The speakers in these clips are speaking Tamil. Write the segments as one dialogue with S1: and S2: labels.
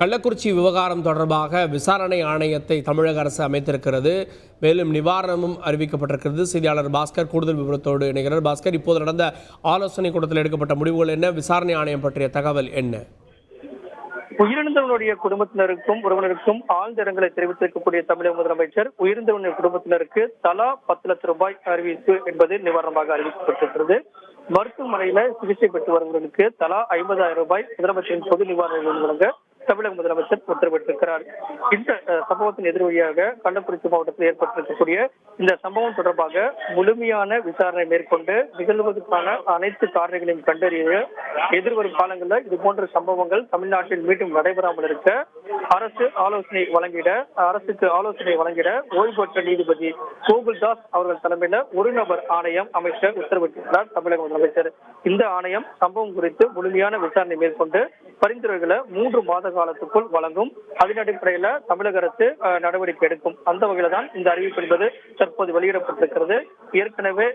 S1: கள்ளக்குறிச்சி விவகாரம் தொடர்பாக விசாரணை ஆணையத்தை தமிழக அரசு அமைத்திருக்கிறது. மேலும் நிவாரணமும் அறிவிக்கப்பட்டிருக்கிறது. செய்தியாளர் பாஸ்கர் கூடுதல் விவரத்தோடு இணைகிறார். பாஸ்கர், இப்போது நடந்த ஆலோசனை கூட்டத்தில் எடுக்கப்பட்ட முடிவுகள் என்ன? விசாரணை ஆணையம் பற்றிய தகவல் என்ன?
S2: உயிரிழந்தவனுடைய குடும்பத்தினருக்கும் உறவினருக்கும் ஆழ்ந்த இரங்கலை தெரிவித்திருக்கக்கூடிய தமிழக முதலமைச்சர் உயிரிழந்தவனுடைய குடும்பத்தினருக்கு தலா 10 லட்சம் ரூபாய் அறிவிப்பு என்பது நிவாரணமாக அறிவிக்கப்பட்டிருக்கிறது. மருத்துவமனையில சிகிச்சை பெற்று வருவர்களுக்கு தலா 50,000 ரூபாய் முதலமைச்சரின் பொது நிவாரணங்கள் வழங்க தமிழக முதலமைச்சர் உத்தரவிட்டிருக்கிறார். இந்த சம்பவத்தின் எதிரொலியாக கள்ளக்குறிச்சி மாவட்டத்தில் ஏற்பட்டிருக்கக்கூடிய இந்த சம்பவம் தொடர்பாக முழுமையான விசாரணை மேற்கொண்டு நிகழ்வதற்கான அனைத்து காரணங்களையும் கண்டறிய எதிர்வரும் காலங்களில் இது போன்ற சம்பவங்கள் தமிழ்நாட்டில் மீண்டும் நடைபெறாமல் இருக்க அரசுக்கு ஆலோசனை வழங்கிட ஓய்வு பெற்ற நீதிபதி கோகுல்தாஸ் அவர்கள் தலைமையில் ஒரு நபர் ஆணையம் அமைக்க உத்தரவிட்டிருக்கிறார் தமிழக முதலமைச்சர். இந்த ஆணையம் சம்பவம் குறித்து முழுமையான விசாரணை மேற்கொண்டு பரிந்துரைகளை 3 மாத காலத்துக்குள் வழங்கும். அதன் அடிப்படையில தமிழக அரசு நடவடிக்கை எடுக்கும். அந்த வகையில தான் இந்த அறிவிப்பு என்பது தற்போது வெளியிடப்பட்டிருக்கிறது. ஏற்கனவே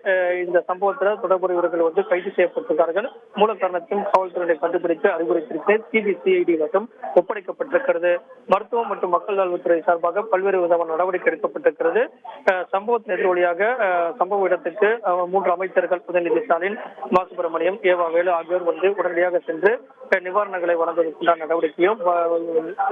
S2: இந்த சம்பவத்தில் தொடர்புடையவர்கள் கைது செய்யப்பட்டிருக்கிறார்கள். மூல காரணத்தையும் காவல்துறையை கண்டுபிடித்து அறிவுறுத்திருக்கிறது. சிபிசிஐடி வசம் ஒப்படைக்கப்பட்டிருக்கிறது. மருத்துவம் மற்றும் மக்கள் நல்வாழ்வுத்துறை சார்பாக பல்வேறு விதமான நடவடிக்கை எடுக்கப்பட்டிருக்கிறது. சம்பவத்தின் எதிரொலியாக சம்பவ இடத்துக்கு 3 அமைச்சர்கள் உதயநிதி ஸ்டாலின், மா சுப்பிரமணியம், ஏவா வேலு ஆகியோர் உடனடியாக சென்று நிவாரணங்களை வழங்குவதற்கான நடவடிக்கையும்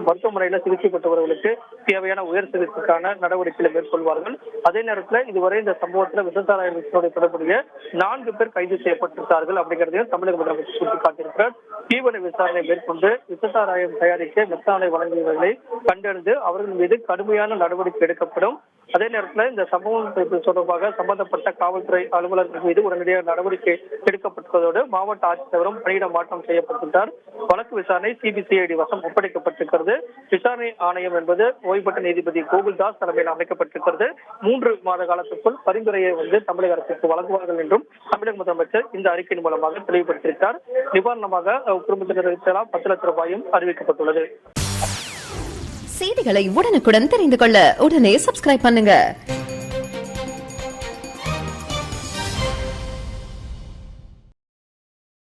S2: மருத்துவமனையில சிகிச்சை பெற்றவர்களுக்கு தேவையான உயர் சிகிச்சைக்கான நடவடிக்கைகளை மேற்கொள்வார்கள். அதே நேரத்தில் இதுவரை இந்த சம்பவத்தில் விசச்சாராய தொடர்புடைய 4 பேர் கைது செய்யப்பட்டிருக்கிறார்கள் அப்படிங்கிறதையும் தமிழக முதலமைச்சர் சுட்டிக்காட்டியிருக்கிறார். தீவிர விசாரணை மேற்கொண்டு விசச்சாராயம் தயாரிக்க மெத்தானை வழங்கியவர்களை கண்டறிந்து அவர்கள் மீது கடுமையான நடவடிக்கை எடுக்கப்படும். அதே நேரத்தில் இந்த சம்பவம் தொடர்பாக சம்பந்தப்பட்ட காவல்துறை அலுவலர்கள் மீது உடனடியாக நடவடிக்கை எடுக்கப்பட்டதோடு மாவட்ட ஆட்சித்தலைவரும் பணியிட மாற்றம் செய்யப்பட்டுள்ளார். வழக்கு விசாரணை சிபிசிஐடி வசம் ஒப்படைக்கப்பட்டிருக்கிறது. விசாரணை ஆணையம் என்பது ஓய்வு பெற்ற நீதிபதி கோகுல்தாஸ் தலைமையில் அமைக்கப்பட்டிருக்கிறது. 3 மாத காலத்துக்குள் பரிந்துரையை தமிழக அரசுக்கு வழங்குவார்கள் என்றும் தமிழக முதலமைச்சர் இந்த அறிக்கையின் மூலமாக தெளிவுபடுத்தியிருக்கிறார். நிவாரணமாக குடும்பத்தினருக்கு 10 லட்சம் ரூபாயும் அறிவிக்கப்பட்டுள்ளது.
S3: செய்திகளை உடனுக்குடன் தெரிந்து கொள்ள உடனே சப்ஸ்கிரைப் பண்ணுங்க.